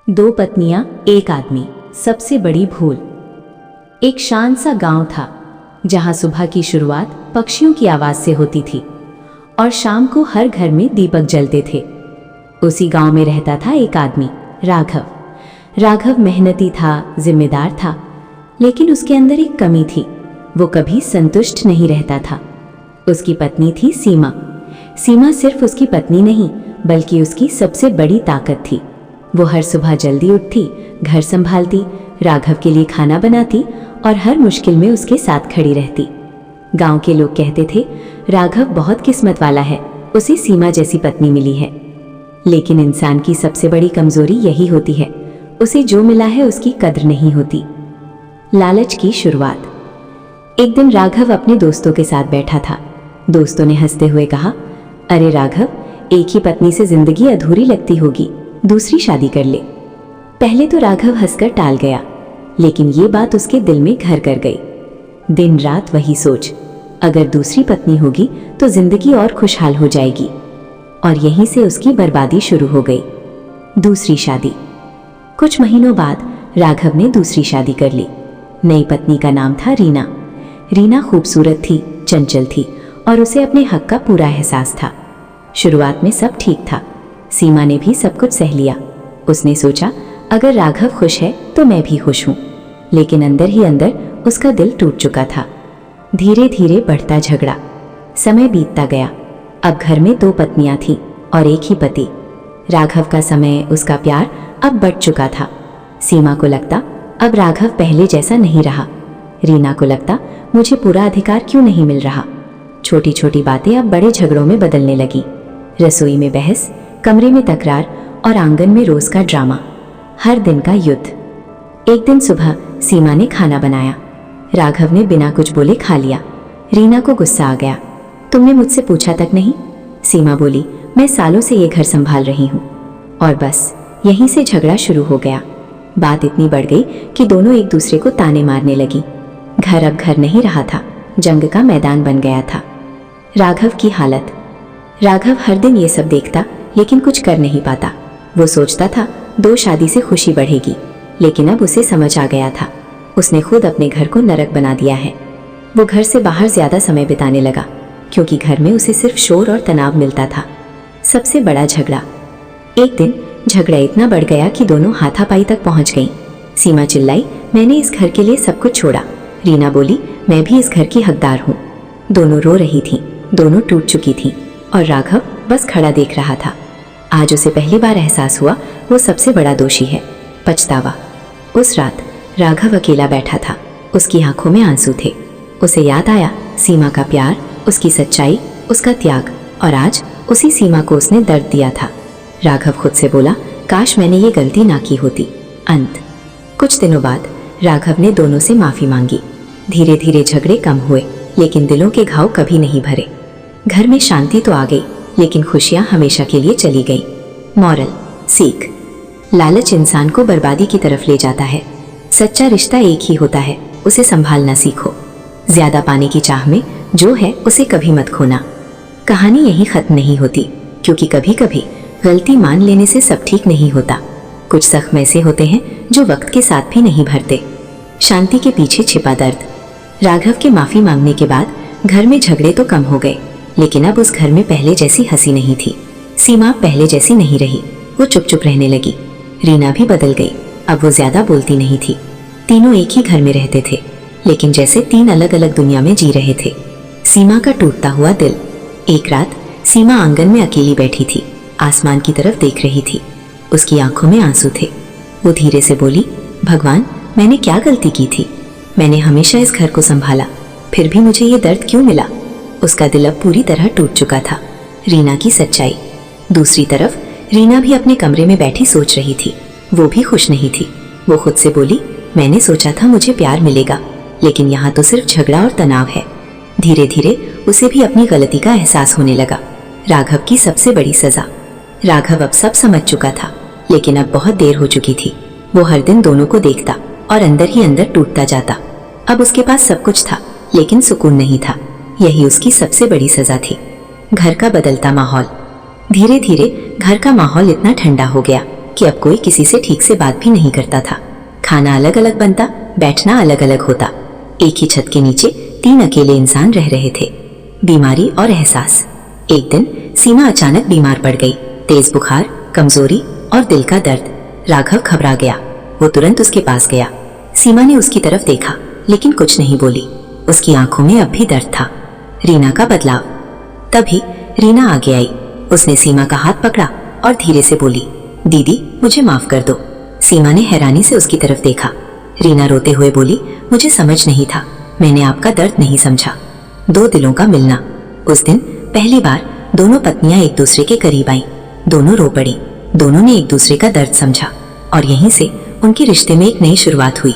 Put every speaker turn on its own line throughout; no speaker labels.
दो पत्नियां एक आदमी, सबसे बड़ी भूल। एक शांत सा गांव था जहां सुबह की शुरुआत पक्षियों की आवाज से होती थी और शाम को हर घर में दीपक जलते थे। उसी गांव में रहता था एक आदमी, राघव। राघव मेहनती था, जिम्मेदार था, लेकिन उसके अंदर एक कमी थी। वो कभी संतुष्ट नहीं रहता था। उसकी पत्नी थी सीमा। सीमा सिर्फ उसकी पत्नी नहीं, बल्कि उसकी सबसे बड़ी ताकत थी। वो हर सुबह जल्दी उठती, घर संभालती, राघव के लिए खाना बनाती और हर मुश्किल में उसके साथ खड़ी रहती। गांव के लोग कहते थे, राघव बहुत किस्मत वाला है, उसे सीमा जैसी पत्नी मिली है। लेकिन इंसान की सबसे बड़ी कमजोरी यही होती है, उसे जो मिला है उसकी कद्र नहीं होती। लालच की शुरुआत। एक दिन राघव अपने दोस्तों के साथ बैठा था। दोस्तों ने हंसते हुए कहा, अरे राघव, एक ही पत्नी से जिंदगी अधूरी लगती होगी, दूसरी शादी कर ले। पहले तो राघव हंसकर टाल गया, लेकिन ये बात उसके दिल में घर कर गई। दिन रात वही सोच, अगर दूसरी पत्नी होगी तो जिंदगी और खुशहाल हो जाएगी। और यहीं से उसकी बर्बादी शुरू हो गई। दूसरी शादी। कुछ महीनों बाद राघव ने दूसरी शादी कर ली। नई पत्नी का नाम था रीना। रीना खूबसूरत थी, चंचल थी और उसे अपने हक का पूरा एहसास था। शुरुआत में सब ठीक था। सीमा ने भी सब कुछ सह लिया। उसने सोचा, अगर राघव खुश है तो मैं भी खुश हूं। लेकिन अंदर ही अंदर उसका दिल टूट चुका था। धीरे धीरे बढ़ता झगड़ा। समय बीतता गया। अब घर में दो पत्नियां थीं और एक ही पति। राघव का समय, उसका प्यार अब बढ़ चुका था। सीमा को लगता, अब राघव पहले जैसा नहीं रहा। रीना को लगता, मुझे पूरा अधिकार क्यों नहीं मिल रहा। छोटी छोटी बातें अब बड़े झगड़ों में बदलने लगी। रसोई में बहस, कमरे में तकरार और आंगन में रोज का ड्रामा, हर दिन का युद्ध। एक दिन सुबह सीमा ने खाना बनाया। राघव ने बिना कुछ बोले खा लिया। रीना को गुस्सा आ गया, तुमने मुझसे पूछा तक नहीं। सीमा बोली, मैं सालों से ये घर संभाल रही हूँ। और बस यहीं से झगड़ा शुरू हो गया। बात इतनी बढ़ गई कि दोनों एक दूसरे को ताने मारने लगी। घर अब घर नहीं रहा था, जंग का मैदान बन गया था। राघव की हालत। राघव हर दिन ये सब देखता, लेकिन कुछ कर नहीं पाता। वो सोचता था दो शादी से खुशी बढ़ेगी, लेकिन अब उसे समझ आ गया था, उसने खुद अपने घर को नरक बना दिया है। वो घर से बाहर ज्यादा समय बिताने लगा, क्योंकि घर में उसे सिर्फ शोर और तनाव मिलता था। सबसे बड़ा झगड़ा। एक दिन झगड़ा इतना बढ़ गया कि दोनों हाथापाई तक पहुंच गईं। सीमा चिल्लाई, मैंने इस घर के लिए सब कुछ छोड़ा। रीना बोली, मैं भी इस घर की हकदार हूँ। दोनों रो रही थीं, दोनों टूट चुकी थीं और राघव बस खड़ा देख रहा था। आज उसे पहली बार एहसास हुआ वो सबसे बड़ा दोषी है। पछतावा। उस रात राघव अकेला बैठा था, उसकी आंखों में आंसू थे। उसे याद आया सीमा का प्यार, उसकी सच्चाई, उसका त्याग, और आज उसी सीमा को उसने दर्द दिया था। राघव खुद से बोला, काश मैंने ये गलती ना की होती। अंत। कुछ दिनों बाद राघव ने दोनों से माफी मांगी। धीरे धीरे झगड़े कम हुए, लेकिन दिलों के घाव कभी नहीं भरे। घर में शांति तो आ गई, लेकिन खुशियां हमेशा के लिए चली गई। मॉरल, सीख। लालच इंसान को बर्बादी की तरफ ले जाता है। सच्चा रिश्ता एक ही होता है, उसे संभालना सीखो। ज्यादा पाने की चाह में जो है उसे कभी मत खोना। कहानी यहीं खत्म नहीं होती, क्योंकि कभी कभी गलती मान लेने से सब ठीक नहीं होता। कुछ जख्म ऐसे होते हैं जो वक्त के साथ भी नहीं भरते। शांति के पीछे छिपा दर्द। राघव के माफी मांगने के बाद घर में झगड़े तो कम हो गए, लेकिन अब उस घर में पहले जैसी हंसी नहीं थी। सीमा पहले जैसी नहीं रही, वो चुप चुप रहने लगी। रीना भी बदल गई, अब वो ज्यादा बोलती नहीं थी। तीनों एक ही घर में रहते थे, लेकिन जैसे तीन अलग अलग दुनिया में जी रहे थे। सीमा का टूटता हुआ दिल। एक रात सीमा आंगन में अकेली बैठी थी, आसमान की तरफ देख रही थी। उसकी आंखों में आंसू थे। वो धीरे से बोली, भगवान, मैंने क्या गलती की थी। मैंने हमेशा इस घर को संभाला, फिर भी मुझे ये दर्द क्यों मिला। उसका दिल अब पूरी तरह टूट चुका था। रीना की सच्चाई। दूसरी तरफ रीना भी अपने कमरे में बैठी सोच रही थी। वो भी खुश नहीं थी। वो खुद से बोली, मैंने सोचा था मुझे प्यार मिलेगा, लेकिन यहाँ तो सिर्फ झगड़ा और तनाव है। धीरे धीरे उसे भी अपनी गलती का एहसास होने लगा। राघव की सबसे बड़ी सजा। राघव अब सब समझ चुका था, लेकिन अब बहुत देर हो चुकी थी। वो हर दिन दोनों को देखता और अंदर ही अंदर टूटता जाता। अब उसके पास सब कुछ था, लेकिन सुकून नहीं था। यही उसकी सबसे बड़ी सजा थी। घर का बदलता माहौल। धीरे धीरे घर का माहौल इतना ठंडा हो गया कि अब कोई किसी से ठीक से बात भी नहीं करता था। खाना अलग अलग बनता, बैठना अलग अलग होता। एक ही छत के नीचे 3 अकेले इंसान रह रहे थे। बीमारी और एहसास। एक दिन सीमा अचानक बीमार पड़ गई। तेज बुखार, कमजोरी और दिल का दर्द। राघव घबरा गया। वो तुरंत उसके पास गया। सीमा ने उसकी तरफ देखा लेकिन कुछ नहीं बोली। उसकी आंखों में अब भी दर्द था। रीना का बदलाव। तभी रीना आगे आई। उसने सीमा का हाथ पकड़ा और धीरे से बोली, दीदी मुझे माफ कर दो। सीमा ने हैरानी से उसकी तरफ देखा। रीना रोते हुए बोली, मुझे समझ नहीं था, मैंने आपका दर्द नहीं समझा। 2 दिलों का मिलना। उस दिन पहली बार दोनों पत्नियां एक दूसरे के करीब आईं। दोनों रो पड़ी। दोनों ने एक दूसरे का दर्द समझा और यहीं से उनके रिश्ते में एक नई शुरुआत हुई।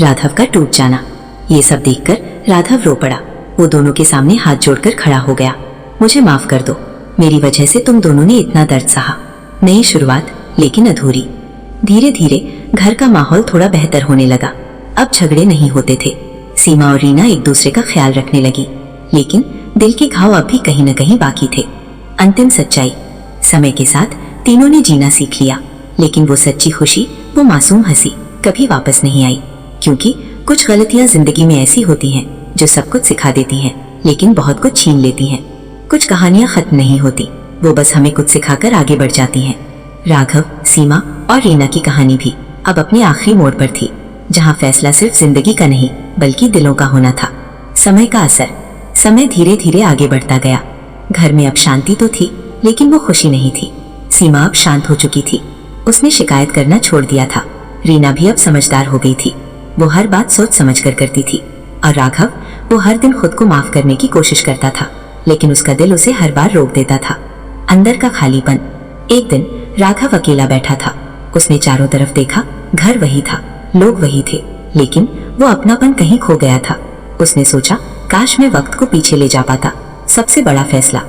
राघव का टूट जाना। ये सब देखकर राघव रो पड़ा। वो दोनों के सामने हाथ जोड़कर खड़ा हो गया। मुझे माफ कर दो, मेरी वजह से तुम दोनों ने इतना दर्द सहा। नई शुरुआत लेकिन अधूरी। धीरे धीरे घर का माहौल थोड़ा बेहतर होने लगा। अब झगड़े नहीं होते थे। सीमा और रीना एक दूसरे का ख्याल रखने लगी, लेकिन दिल के घाव अब भी कहीं न कहीं बाकी थे। अंतिम सच्चाई। समय के साथ तीनों ने जीना सीख लिया, लेकिन वो सच्ची खुशी, वो मासूम हंसी कभी वापस नहीं आई। क्योंकि कुछ गलतियां जिंदगी में ऐसी होती हैं जो सब कुछ सिखा देती हैं, लेकिन बहुत कुछ छीन लेती हैं। कुछ कहानियां खत्म नहीं होती, वो बस हमें कुछ सिखाकर आगे बढ़ जाती हैं। राघव, सीमा और रीना की कहानी भी अब अपने आखिरी मोड़ पर थी, जहां फैसला सिर्फ जिंदगी का नहीं बल्कि दिलों का होना था। समय का असर। समय धीरे धीरे आगे बढ़ता गया। घर में अब शांति तो थी, लेकिन वो खुशी नहीं थी। सीमा अब शांत हो चुकी थी। उसने शिकायत करना छोड़ दिया था। रीना भी अब समझदार हो गई थी। वो हर बात सोच समझ कर करती थी। और राघव, वो हर दिन खुद को माफ करने की कोशिश करता था, लेकिन उसका दिल उसे हर बार रोक देता था। अंदर का खालीपन। एक दिन राघव अकेला बैठा था। उसने चारों तरफ देखा। घर वही था, लोग वही थे, लेकिन वो अपनापन कहीं खो गया था। उसने सोचा, काश मैं वक्त को पीछे ले जा पाता। सबसे बड़ा फैसला।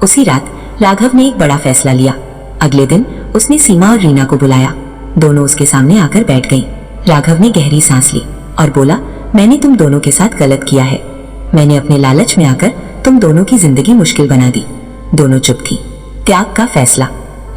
उसी रात राघव ने एक बड़ा फैसला लिया। अगले दिन उसने सीमा और रीना को बुलाया। दोनों उसके सामने आकर बैठ गईं। राघव ने गहरी सांस ली और बोला, मैंने तुम दोनों के साथ गलत किया है। मैंने अपने लालच में आकर तुम दोनों की जिंदगी मुश्किल बना दी। दोनों चुप थी। त्याग का फैसला।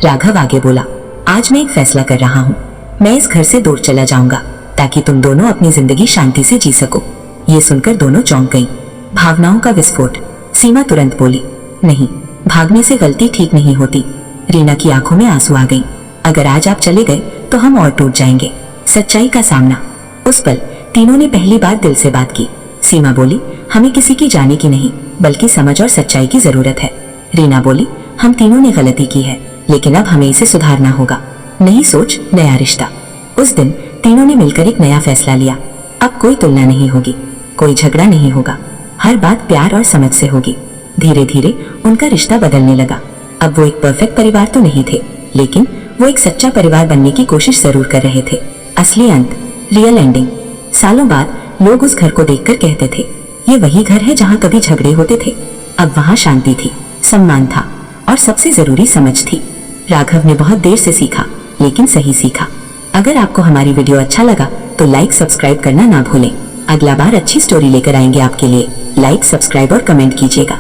राघव आगे बोला, आज मैं एक फैसला कर रहा हूँ। मैं इस घर से दूर चला जाऊंगा ताकि तुम दोनों अपनी जिंदगी शांति से जी सको। ये सुनकर दोनों चौंक गईं। भावनाओं का विस्फोट। सीमा तुरंत बोली, नहीं, भागने से गलती ठीक नहीं होती। रीना की आंखों में आंसू आ गईं। अगर आज आप चले गए तो हम और टूट जाएंगे। सच्चाई का सामना। उस पल तीनों ने पहली बार दिल से बात की। सीमा बोली, हमें किसी की जाने की नहीं बल्कि समझ और सच्चाई की जरूरत है। रीना बोली, हम तीनों ने गलती की है, लेकिन अब हमें इसे सुधारना होगा। नई सोच, नया रिश्ता। उस दिन तीनों ने मिलकर एक नया फैसला लिया। अब कोई तुलना नहीं होगी, कोई झगड़ा नहीं होगा, हर बात प्यार और समझ से होगी। धीरे धीरे उनका रिश्ता बदलने लगा। अब वो एक परफेक्ट परिवार तो नहीं थे, लेकिन वो एक सच्चा परिवार बनने की कोशिश जरूर कर रहे थे। असली अंत, रियल एंडिंग। सालों बाद लोग उस घर को देखकर कहते थे, ये वही घर है जहाँ कभी झगड़े होते थे। अब वहाँ शांति थी, सम्मान था और सबसे जरूरी समझ थी। राघव ने बहुत देर से सीखा, लेकिन सही सीखा। अगर आपको हमारी वीडियो अच्छा लगा तो लाइक सब्सक्राइब करना ना भूलें। अगला बार अच्छी स्टोरी लेकर आएंगे आपके लिए। लाइक, सब्सक्राइब और कमेंट कीजिएगा।